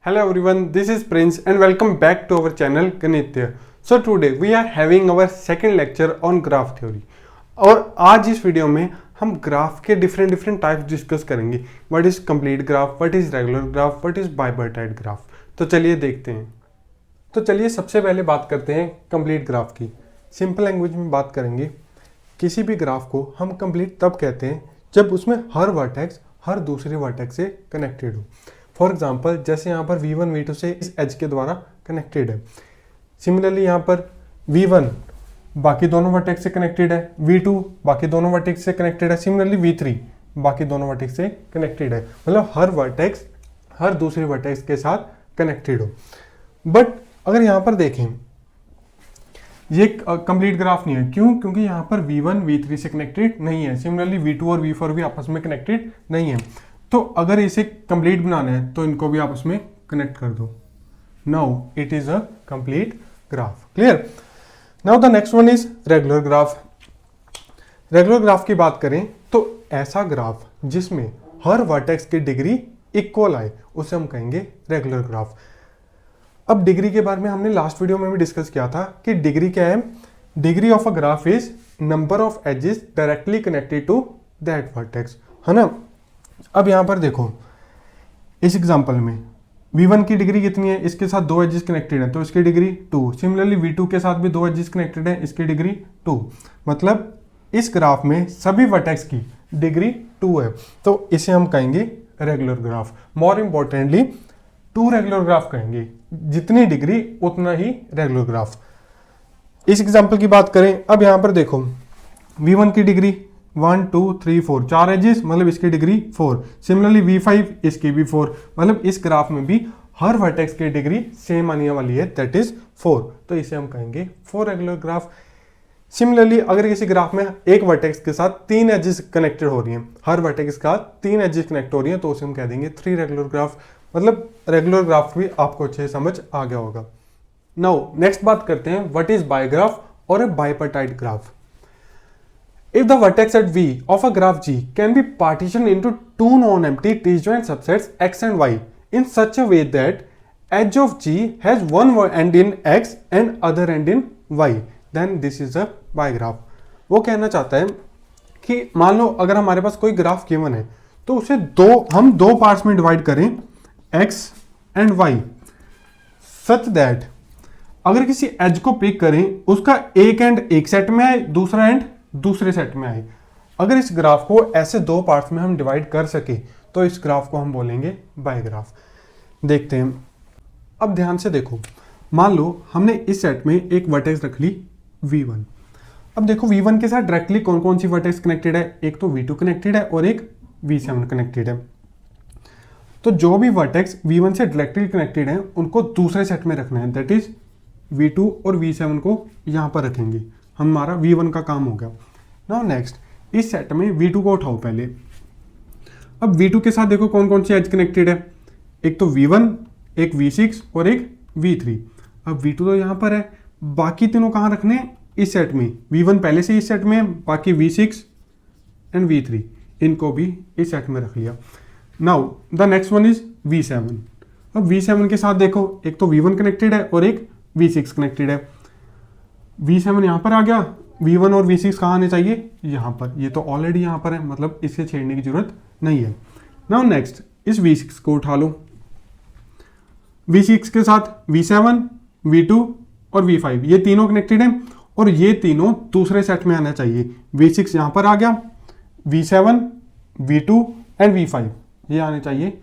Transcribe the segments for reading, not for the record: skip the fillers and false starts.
Hello everyone, this is Prince and welcome back to our channel Ganitya. So today we are having our second lecture on graph theory. और आज इस video में हम graph के different types discuss करेंगे. What is complete graph, what is regular graph, what is bipartite graph. तो चलिए देखते हैं. तो चलिए सबसे पहले बात करते हैं कंप्लीट ग्राफ की. सिंपल लैंग्वेज में बात करेंगे. किसी भी ग्राफ को हम कंप्लीट तब कहते हैं जब उसमें हर वर्टेक्स हर दूसरे वर्टेक्स से कनेक्टेड हो. फॉर एग्जाम्पल जैसे यहाँ पर V1 V2 से इस एज के द्वारा कनेक्टेड है. सिमिलरली यहाँ पर V1 बाकी दोनों वर्टेक्स से कनेक्टेड है, V2 बाकी दोनों वर्टेक्स से कनेक्टेड है, सिमिलरली V3 बाकी दोनों वर्टेक्स से कनेक्टेड है. मतलब हर वर्टेक्स हर दूसरे वर्टेक्स के साथ कनेक्टेड हो. बट अगर यहाँ पर देखें ये कंप्लीट ग्राफ नहीं है. क्यों? क्योंकि यहाँ पर V1 V3 से कनेक्टेड नहीं है. सिमिलरली V2 और V4 भी आपस में कनेक्टेड नहीं है. तो अगर इसे कंप्लीट बनाना है तो इनको भी आपस में कनेक्ट कर दो. Now it is a complete graph. Clear? Now the next one is regular graph. Regular graph की बात करें तो ऐसा ग्राफ जिसमें हर वर्टेक्स की डिग्री इक्वल आए उसे हम कहेंगे रेगुलर ग्राफ. अब डिग्री के बारे में हमने लास्ट वीडियो में भी डिस्कस किया था कि डिग्री क्या है. Degree of a graph is number of edges directly connected to that vertex, है ना. अब यहां पर देखो इस एग्जांपल में V1 की डिग्री कितनी है, इसके साथ दो एजेस कनेक्टेड है तो इसकी डिग्री 2. सिमिलरली V2 के साथ भी दो एजेस कनेक्टेड है, इसकी डिग्री 2. मतलब इस ग्राफ में सभी वर्टेक्स की डिग्री 2 है तो इसे हम कहेंगे regular graph. More importantly 2 regular graph कहेंगे. जितनी डिग्री उतना ही रेगुलर ग्राफ. इस एग्जांपल की बात करें. अब यहां पर देखो V1 की डिग्री 1 2 3 4 4 एजेस मतलब इसकी डिग्री 4. सिमिलरली V5 इसकी भी 4. मतलब इस ग्राफ में भी हर वर्टेक्स की डिग्री सेम आने वाली है, दैट इज 4. तो इसे हम कहेंगे 4 रेगुलर ग्राफ. सिमिलरली अगर किसी ग्राफ में एक वर्टेक्स के साथ 3 एजेस कनेक्टेड हो रही हैं, हर वर्टेक्स का 3 एजेस कनेक्ट हो रही हैं तो उसे हम कह देंगे 3 रेगुलर ग्राफ. मतलब रेगुलर ग्राफ भी आपको अच्छे समझ आ गया होगा. नाउ नेक्स्ट बात करते हैं what is bigraph or a bipartite graph. If the vertex at V of a graph G can be partitioned into two non-empty disjoint subsets X and Y in such a way that edge of G has one end in X and other end in Y, then this is a bigraph. वो कहना चाहता है कि मान लो अगर हमारे पास कोई graph given है तो उसे हम दो पार्ट्स में डिवाइड करें X and Y such that अगर किसी एज को पिक करें उसका एक एंड एक सेट में आए, दूसरा एंड दूसरे सेट में आए. अगर इस ग्राफ को ऐसे दो पार्ट्स में हम डिवाइड कर सके तो इस ग्राफ को हम बोलेंगे बाइग्राफ. देखते हैं. अब ध्यान से देखो. मान लो हमने इस सेट में एक वर्टेक्स रख ली V1. अब देखो V1 के साथ डायरेक्टली कौन कौन सी वर्टेक्स कनेक्टेड है. एक तो V2 कनेक्टेड है और एक V7 कनेक्टेड है. तो जो भी वर्टेक्स V1 से डायरेक्टली कनेक्टेड है उनको दूसरे सेट में रखना है, दैट इज V2 और V7 को यहां पर रखेंगे. हमारा V1 का काम हो गया. नाउ नेक्स्ट इस सेट में V2 को उठाओ पहले. अब V2 के साथ देखो कौन कौन सी एज कनेक्टेड है. एक तो V1, एक V6 और एक V3. अब V2 तो यहां पर है, बाकी तीनों कहां रखने हैं? इस सेट में. V1 पहले से इस सेट में है, बाकी V6 एंड V3 इनको भी इस सेट में रख लिया. Now the next one is V7. अब V7 के साथ देखो एक तो V1 कनेक्टेड है और एक V6 कनेक्टेड है. V7 यहां पर आ गया, V1 और V6 कहां आने चाहिए? यहां पर. ये तो ऑलरेडी यहां पर है मतलब इसे छेड़ने की जरूरत नहीं है. नाउ नेक्स्ट इस V6 को उठा लो. V6 के साथ V7, V2 और V5 ये तीनों कनेक्टेड हैं और ये तीनों दूसरे सेट में आना चाहिए. V6 यहां पर आ गया, V7, V2 एंड V5 ये आने चाहिए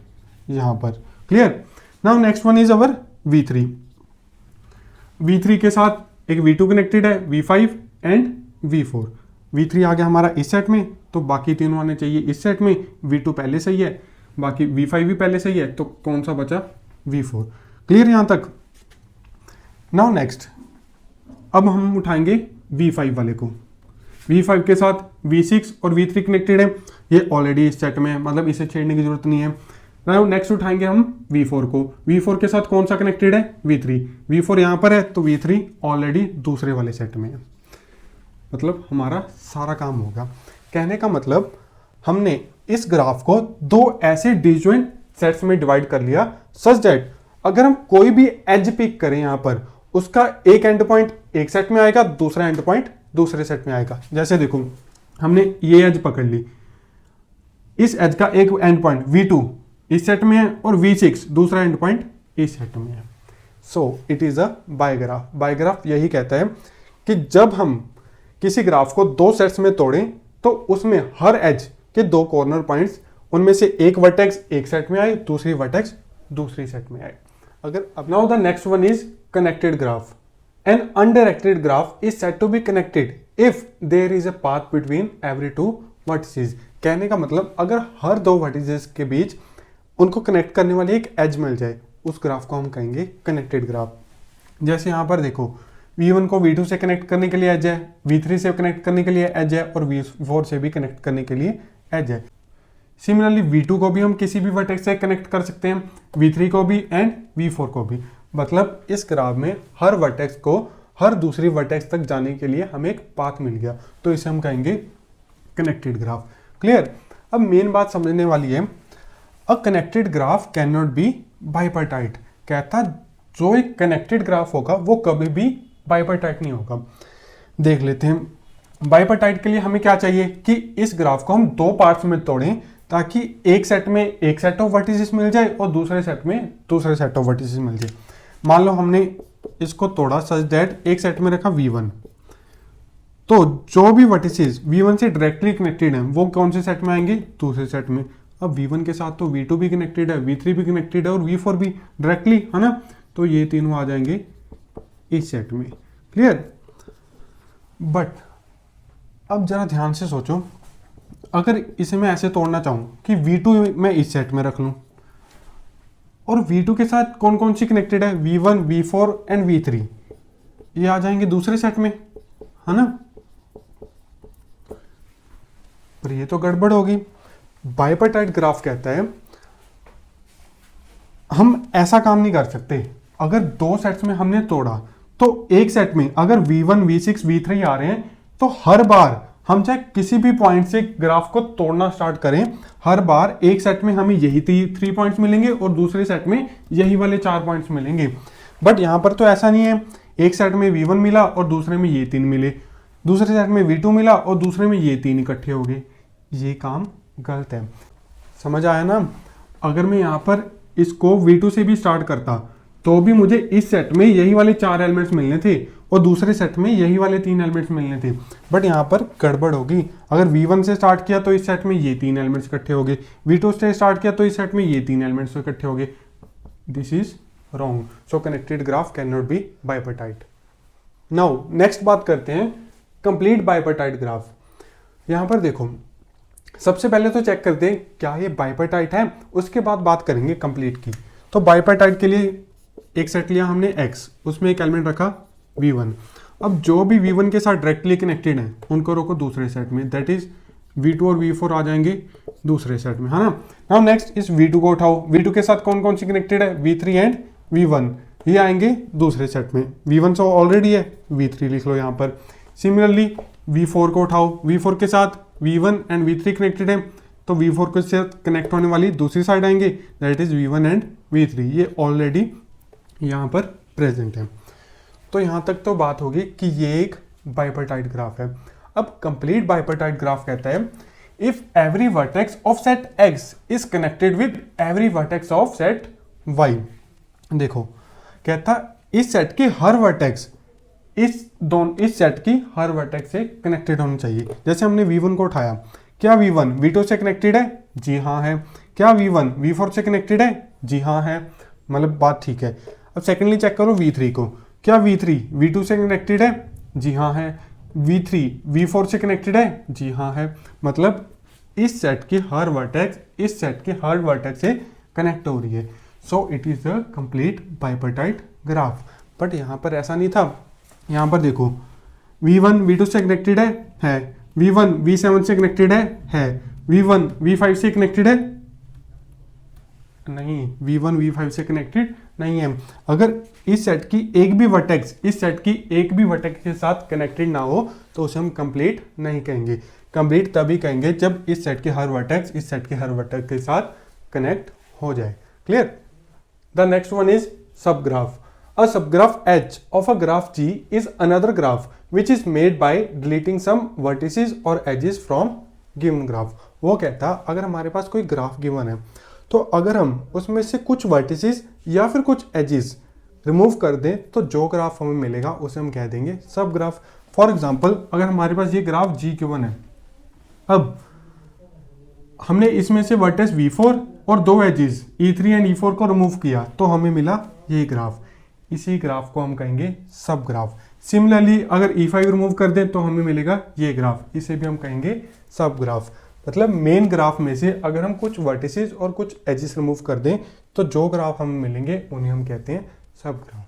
यहां पर. Clear? Now next one is our V3. V3 के साथ एक V2 कनेक्टेड है, V5 एंड V4. V3 आ गया हमारा इस सेट में तो बाकी तीनों आने चाहिए इस सेट में. V2 पहले सही है, बाकी V5 भी पहले सही है तो कौन सा बचा? V4. क्लियर यहां तक? नाउ नेक्स्ट अब हम उठाएंगे V5 वाले को. V5 के साथ V6 और V3 कनेक्टेड है, ये ऑलरेडी इस सेट में है मतलब इसे छेड़ने की जरूरत नहीं है. नाउ नेक्स्ट उठाएंगे हम V4 को. V4 के साथ कौन सा कनेक्टेड है? V3. V4 यहां पर है तो V3 ऑलरेडी दूसरे वाले सेट में है. मतलब हमारा सारा काम होगा. कहने का मतलब हमने इस ग्राफ को दो ऐसे डिसजॉइंट सेट्स में डिवाइड कर लिया सच दैट अगर हम कोई भी एज पिक करें यहाँ पर, उसका एक एंड पॉइंट एक सेट में आएगा, दूसरा एंड पॉइंट दूसरे सेट में आएगा। जैसे देखो हमने ये एज पकड़ ली, इस एज का एक एंड पॉइंट V2 इस सेट में है और V6 दूसरा एंड पॉइंट इस सेट में है। So it is a बायग्राफ। बायग्राफ यही कहता है कि जब हम किसी ग्राफ को दो सेट्स में तोड़ें तो उसमें हर एज के दो कॉर्नर पॉइंट्स, उनमें से एक वर्टेक्स एक सेट में आए, दूसरी वर्टेक्स दूसरी सेट में आए। अगर अब now the next one is connected graph. An undirected graph is said to be connected if there is a path between every two vertices. कहने का मतलब अगर हर दो वर्टिसेस के बीच उनको कनेक्ट करने वाली एक एज मिल जाए, उस ग्राफ को हम कहेंगे कनेक्टेड ग्राफ। जैसे यहां पर देखो V1 को V2 से कनेक्ट करने के लिए एज है, V3 से कनेक्ट करने के लिए एज है और V4 से भी कनेक्ट करने के लिए एज है। सिमिलरली V2 को भी हम किसी भी वर्टेक्स से कनेक्ट कर सकते हैं, V3 को भी एंड V4 को भी। मतलब इस ग्राफ में हर वर्टेक्स को हर दूसरी वर्टेक्स तक जाने के लिए हमें एक पाथ मिल गया, तो इसे हम कहेंगे कनेक्टेड ग्राफ। क्लियर? अब मेन बात समझने वाली है, a connected graph can not be bipartite. कहता जो एक कनेक्टेड ग्राफ होगा वो कभी भी बाइपार्टाइट नहीं होगा। देख लेते हैं बाइपार्टाइट के लिए हमें क्या चाहिए कि इस ग्राफ को हम दो पार्ट्स में तोड़ें ताकि एक सेट में एक सेट ऑफ वर्टिसेस मिल जाए और दूसरे सेट में दूसरे सेट ऑफ वर्टिसेस मिल जाए। मान लो हमने इसको तोड़ा सच दैट एक सेट में रखा V1, तो जो भी वर्टिसेस V1 से डायरेक्टली कनेक्टेड हैं वो कौन से सेट में आएंगे? दूसरे सेट में। अब V1 के साथ तो V2 भी कनेक्टेड है, V3 भी कनेक्टेड है और V4 भी डायरेक्टली, है ना, तो ये तीनों आ जाएंगे इस सेट में। क्लियर? बट अब जरा ध्यान से सोचो, अगर इसे मैं ऐसे तोड़ना चाहूं कि V2 मैं इस सेट में रख लूं और V2 के साथ कौन कौन सी कनेक्टेड है? V1, V4 एंड V3, ये आ जाएंगे दूसरे सेट में, है ना। पर ये तो गड़बड़ होगी। बाइपार्टाइट ग्राफ कहता है हम ऐसा काम नहीं कर सकते। अगर दो सेट्स में हमने तोड़ा तो एक सेट में अगर V1, V6, V3 आ रहे हैं तो हर बार हम चाहे किसी भी पॉइंट से ग्राफ को तोड़ना स्टार्ट करें, हर बार एक सेट में हमें यही 3 पॉइंट्स मिलेंगे और दूसरे सेट में यही वाले 4 पॉइंट्स मिलेंगे। बट यहां पर तो ऐसा नहीं है, एक सेट में V1 मिला और दूसरे में ये 3 मिले, दूसरे सेट में V2 मिला और दूसरे में ये 3 इकट्ठे हो गए। ये काम गलत है। समझ आया ना? अगर मैं यहां पर इसको V2 से भी स्टार्ट करता तो भी मुझे इस सेट में यही वाले 4 एलिमेंट्स मिलने थे और दूसरे सेट में यही वाले 3 एलिमेंट्स मिलने थे। बट यहाँ पर गड़बड़ होगी। अगर V1 से स्टार्ट किया तो इस सेट में ये 3 एलिमेंट्स इकट्ठे हो गए, V2 से स्टार्ट किया तो इस सेट में ये 3 एलिमेंट्स इकट्ठे हो गए। This is wrong. So connected graph can not be bipartite. Now next बात करते हैं कंप्लीट बाइपार्टाइट ग्राफ। यहाँ पर देखो, सबसे पहले तो चेक करते हैं क्या ये बाइपार्टाइट है, उसके बाद बात करेंगे कंप्लीट की। तो बाइपार्टाइट के लिए एक सेट लिया हमने X, उसमें एक एलिमेंट रखा V1। अब जो भी V1 के साथ डायरेक्टली कनेक्टेड है उनको रखो दूसरे सेट में, दैट इज V2 और V4 आ जाएंगे दूसरे सेट में, है ना। नाउ नेक्स्ट इस V2 को उठाओ, V2 के साथ कौन कौन सी कनेक्टेड है? V3 एंड V1, ये आएंगे दूसरे सेट में। V1 तो ऑलरेडी है, V3 लिख लो यहाँ पर। सिमिलरली V4 को उठाओ, V4 के साथ V1 एंड V3 कनेक्टेड है तो V4 के साथ कनेक्ट होने वाली दूसरी साइड आएंगे, that is V1 and V3, ये ऑलरेडी यहाँ पर प्रेजेंट है। तो यहाँ तक तो बात होगी कि ये एक बाइपार्टाइट ग्राफ है। अब कंप्लीट बाइपार्टाइट ग्राफ कहता है if every vertex of set X is connected with every vertex of set Y। देखो कहता इस सेट के हर वर्टेक्स इस सेट की हर वर्टेक्स से कनेक्टेड होनी चाहिए। जैसे हमने V1 को उठाया, क्या V1 V2 से कनेक्टेड है? जी हाँ है। क्या V1 V4 से कनेक्टेड है? जी हाँ है। मतलब बात ठीक है। अब सेकेंडली चेक करो V3 को, क्या V3 V2 से कनेक्टेड है? जी हाँ है। V3 V4 से कनेक्टेड है? जी हाँ है। मतलब इस सेट की हर वर्टेक्स इस सेट के हर वर्टेक्स से कनेक्ट हो रही है। So it is the complete bipartite graph. But यहाँ पर ऐसा नहीं था। यहाँ पर देखो V1 V2 से कनेक्टेड है, V1 V7 से कनेक्टेड है, V1 V5 से कनेक्टेड है नहीं, V1 V5 से कनेक्टेड नहीं है। अगर इस सेट की एक भी वर्टेक्स इस सेट की एक भी वर्टेक्स के साथ कनेक्टेड ना हो तो उसे हम कंप्लीट नहीं कहेंगे। कंप्लीट तभी कहेंगे जब इस सेट के हर वर्टेक्स इस सेट के हर वर्टेक्स के साथ कनेक्ट हो जाए। Clear? The next one is subgraph. A subgraph H of a graph G is another graph which is made by deleting some vertices or edges from given graph. वो कहता अगर हमारे पास कोई ग्राफ गिवन है तो अगर हम उसमें से कुछ वर्टिसेस या फिर कुछ एजेस रिमूव कर दें तो जो ग्राफ हमें मिलेगा उसे हम कह देंगे सब ग्राफ. फॉर एग्जांपल अगर हमारे पास ये ग्राफ G गिवन है, अब हमने इसमें से वर्टेक्स V4 और दो एजेस E3 एंड E4 को रिमूव किया तो हमें मिला ये ग्राफ. इसी ग्राफ को हम कहेंगे सब ग्राफ. सिमिलरली अगर E5 रिमूव कर दें तो हमें मिलेगा ये ग्राफ, इसे भी हम कहेंगे सब ग्राफ. मतलब मेन ग्राफ में से अगर हम कुछ वर्टिसेस और कुछ एजेस रिमूव कर दें तो जो ग्राफ हमें मिलेंगे उन्हें हम कहते हैं सब graph.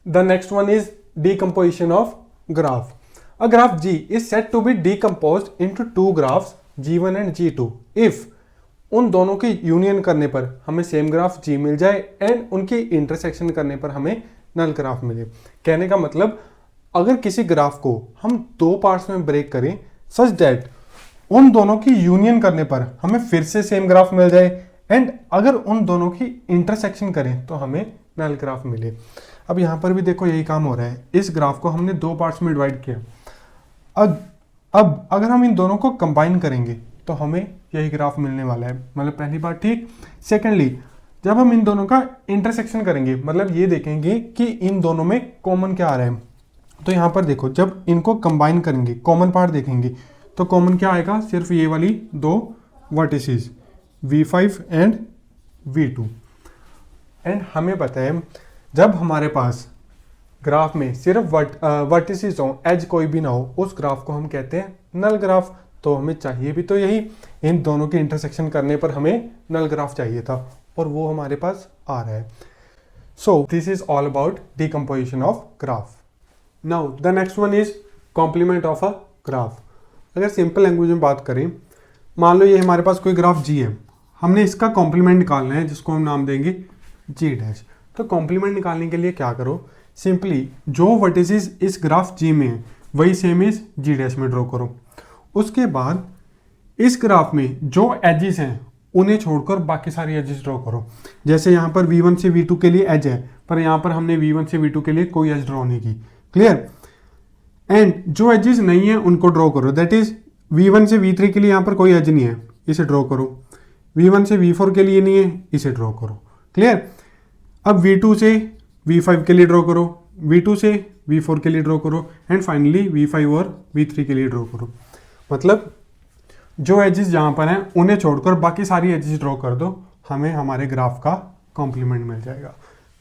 The next one is decomposition of graph. A graph G is said to be decomposed into two graphs G1 and G2 if उन दोनों की यूनियन करने पर हमें सेम ग्राफ G मिल जाए एंड उनकी इंटरसेक्शन करने पर हमें नल ग्राफ मिले. कहने का मतलब अगर किसी ग्राफ को हम दो पार्ट्स में ब्रेक करें सच दैट उन दोनों की यूनियन करने पर हमें फिर से सेम ग्राफ मिल जाए एंड अगर उन दोनों की इंटरसेक्शन करें तो हमें नल ग्राफ मिले. अब यहाँ पर भी देखो यही काम हो रहा है. इस ग्राफ को हमने दो पार्ट्स में डिवाइड किया. अब अगर हम इन दोनों को कंबाइन करेंगे तो हमें यही ग्राफ मिलने वाला है. मतलब पहली बात ठीक. सेकेंडली जब हम इन दोनों का इंटरसेक्शन करेंगे मतलब ये देखेंगे कि इन दोनों में कॉमन क्या आ रहा है. तो यहाँ पर देखो जब इनको कंबाइन करेंगे कॉमन पार्ट देखेंगे तो कॉमन क्या आएगा, सिर्फ ये वाली दो vertices V5 and V2. And हमें पता है जब हमारे पास ग्राफ में सिर्फ वर्टिसेस हो, एज कोई भी ना हो, उस ग्राफ को हम कहते हैं नल ग्राफ. तो हमें चाहिए भी तो यही, इन दोनों के इंटरसेक्शन करने पर हमें नल ग्राफ चाहिए था और वो हमारे पास आ रहा है. So this is all about decomposition of graph. Now the next one is complement of a graph. अगर सिंपल लैंग्वेज में बात करें, मान लो ये हमारे पास कोई ग्राफ G है, हमने इसका कॉम्प्लीमेंट निकालना है जिसको हम नाम देंगे G डैश. तो कॉम्प्लीमेंट निकालने के लिए क्या करो, सिंपली जो वर्टिसेस इस ग्राफ G में है वही सेम इस G डैश में ड्रॉ करो. उसके बाद इस ग्राफ में जो एजेस हैं उन्हें छोड़कर बाकी सारी एजेस ड्रॉ करो. जैसे यहाँ पर V1 से V2 के लिए एज है पर यहाँ पर हमने V1 से V2 के लिए कोई एज ड्रॉ नहीं की. क्लियर. एंड जो एजेस नहीं है उनको ड्रॉ करो. दैट इज V1 से V3 के लिए यहाँ पर कोई एज नहीं है, इसे ड्रॉ करो. V1 से V4 के लिए नहीं है, इसे ड्रॉ करो. क्लियर. अब V2 से V5 के लिए ड्रॉ करो, V2 से V4 के लिए ड्रॉ करो एंड फाइनली V5 और V3 के लिए ड्रॉ करो. मतलब जो एजेस जहाँ पर हैं उन्हें छोड़कर बाकी सारी एजेस ड्रॉ कर दो, हमें हमारे ग्राफ का कॉम्प्लीमेंट मिल जाएगा.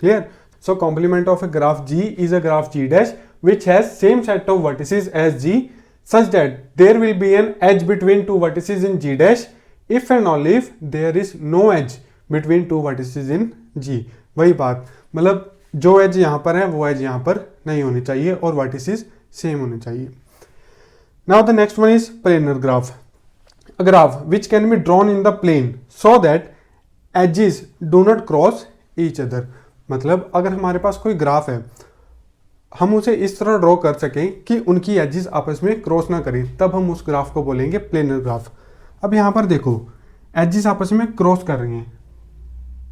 Clear. So complement of a graph G is a graph G dash which has same set of vertices as G such that there will be an edge between two vertices in G dash if and only if there is no edge between two vertices in G. वही बात, मतलब जो as यहाँ पर है वो as यहाँ पर नहीं होनी चाहिए और वर्टिसेस सेम होने चाहिए. Now the next one is planar graph. A graph which can be drawn in the plane so that edges do not cross each other. मतलब अगर हमारे पास कोई ग्राफ है हम उसे इस तरह ड्रॉ कर सकें कि उनकी एजेस आपस में क्रॉस ना करें, तब हम उस ग्राफ को बोलेंगे प्लेनर ग्राफ. अब यहाँ पर देखो एजेस आपस में क्रॉस कर रही हैं.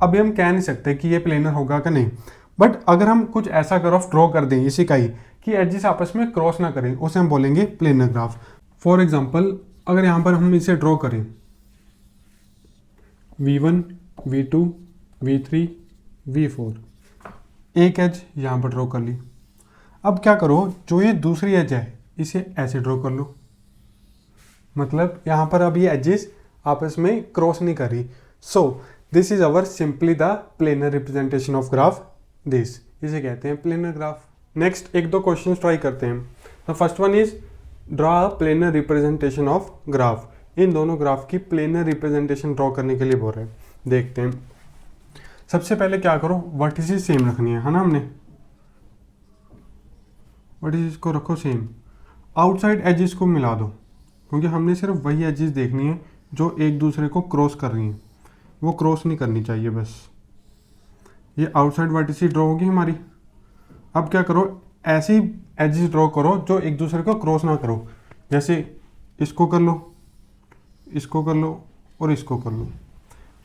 अभी हम कह नहीं सकते कि ये प्लेनर होगा कि नहीं, बट अगर हम कुछ ऐसा ग्राफ ड्रॉ कर दें इसी का ही कि एजेस आपस में क्रॉस ना करें, उसे हम बोलेंगे प्लेनर ग्राफ. फॉर एग्जाम्पल अगर यहाँ पर हम इसे ड्रॉ करें V1, V2, V3, V4, एक एज यहाँ पर ड्रॉ कर ली. अब क्या करो, जो ये दूसरी एज है इसे ऐसे ड्रॉ कर लो. मतलब यहाँ पर अब ये एजेस आपस में क्रॉस नहीं कर रही. सो this is our simply the planar representation of graph. This इसे कहते हैं प्लेनर ग्राफ. नेक्स्ट एक दो क्वेश्चंस ट्राई करते हैं. The first one is draw a planar representation of graph. इन दोनों ग्राफ की प्लेनर रिप्रेजेंटेशन ड्रॉ करने के लिए बोल रहे हैं. देखते हैं. सबसे पहले क्या करो, वर्टिसेस सेम रखनी है ना. हमने वर्टिसेस को रखो सेम, आउटसाइड एजेस को मिला दो क्योंकि हमने सिर्फ वही एजेस देखनी है जो एक दूसरे को क्रॉस कर रही हैं, वो क्रॉस नहीं करनी चाहिए. बस ये आउटसाइड वर्टिसेस ड्रॉ होगी हमारी. अब क्या करो, ऐसी एजेस ड्रॉ करो जो एक दूसरे को क्रॉस ना करो. जैसे इसको कर लो, इसको कर लो और इसको कर लो.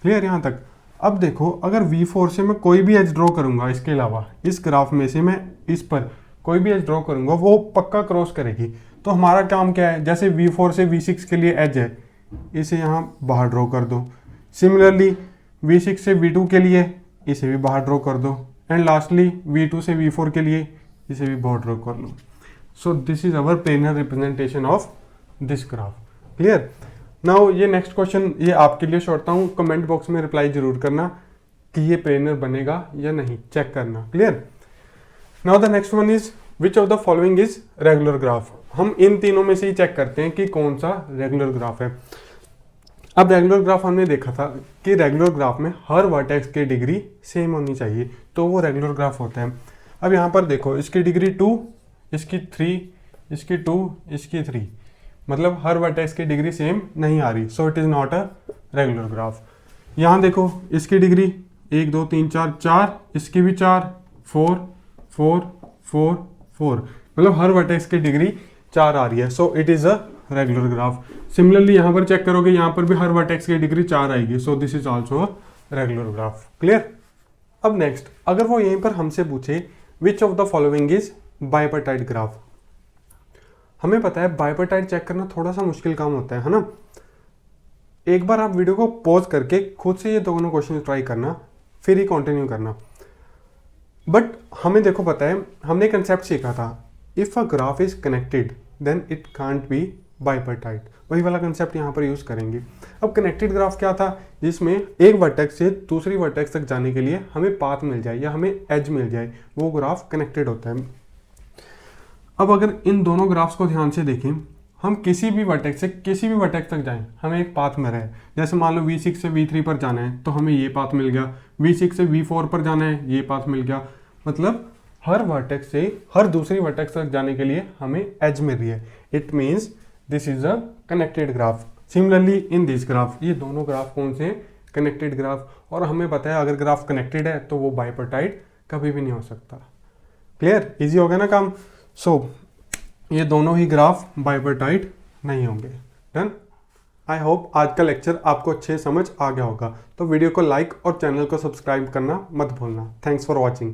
क्लियर यहाँ तक. अब देखो अगर V4 से मैं कोई भी एज ड्रॉ करूंगा, इसके अलावा इस ग्राफ में से मैं इस पर कोई भी एज ड्रॉ करूंगा वो पक्का क्रॉस करेगी। तो हमारा काम क्या है, जैसे V4 से V6 के लिए एज है, इसे यहाँ बाहर ड्रॉ कर दो। सिमिलरली V6 से V2 के लिए इसे भी बाहर ड्रॉ कर दो। एंड लास्टली V2 से V4 के लिए इसे भी बाहर ड्रॉ कर लो। So this is our planar representation of this graph. Clear. Now ये नेक्स्ट क्वेश्चन ये आपके लिए छोड़ता हूँ, कमेंट बॉक्स में रिप्लाई जरूर करना कि ये प्लेनर बनेगा या नहीं, चेक करना। Clear. Now the next one is which of the following is regular graph. हम इन तीनों में से ही चेक करते हैं कि कौन सा रेगुलर ग्राफ है। अब रेगुलर ग्राफ हमने देखा था कि रेगुलर ग्राफ में हर वर्टेक्स की डिग्री सेम होनी चाहिए तो वो रेगुलर ग्राफ होता है। अब यहाँ पर देखो इसकी डिग्री 2, इसकी 3, इसकी 2, इसकी 3, मतलब हर वर्टेक्स की डिग्री सेम नहीं आ रही, so it is not a regular graph. यहाँ देखो इसकी डिग्री 1 2 3 4 4, इसकी भी 4, 4 4 4 4, मतलब हर वर्टेक्स की डिग्री 4 आ रही है, so it is a regular graph. Similarly यहाँ पर चेक करोगे यहाँ पर भी हर वर्टेक्स की डिग्री 4 आएगी, सो this is also a regular graph. Clear. अब नेक्स्ट अगर वो यहीं पर हमसे पूछे which of the following is bipartite graph. हमें पता है बाइपर्टाइट चेक करना थोड़ा सा मुश्किल काम होता है ना। एक बार आप वीडियो को पॉज करके खुद से ये दोनों क्वेश्चन ट्राई करना, फिर ही कंटिन्यू करना। बट हमें देखो पता है हमने कंसेप्ट सीखा था, if a graph is connected then it can't be bipartite. वही वाला कंसेप्ट यहाँ पर यूज करेंगे। अब कनेक्टेड ग्राफ क्या था, जिसमें एक वर्टेक्स से दूसरी वर्टेक्स तक जाने के लिए हमें पाथ मिल जाए या हमें एज मिल जाए, वो ग्राफ कनेक्टेड होता है। अब अगर इन दोनों ग्राफ्स को ध्यान से देखें, हम किसी भी वर्टेक्स से किसी भी वर्टेक्स तक जाएं हमें एक पाथ मिल रहा है। जैसे मान लो V6 से V3 पर जाना है तो हमें ये पाथ मिल गया, V6 से V4 पर जाना है ये पाथ मिल गया, मतलब हर वर्टेक्स से हर दूसरी वर्टेक्स तक जाने के लिए हमें एज मिल रही है। It means this is a connected graph. Similarly in this graph, ये दोनों ग्राफ कौन से हैं, कनेक्टेड ग्राफ। और हमें पता है अगर ग्राफ कनेक्टेड है तो वो बाइपर्टाइट कभी भी नहीं हो सकता। क्लियर, इजी हो गया ना काम। सो ये दोनों ही ग्राफ बाइपर्टाइट नहीं होंगे। डन। आई होप आज का लेक्चर आपको अच्छे समझ आ गया होगा। तो वीडियो को लाइक और चैनल को सब्सक्राइब करना मत भूलना। Thanks for watching.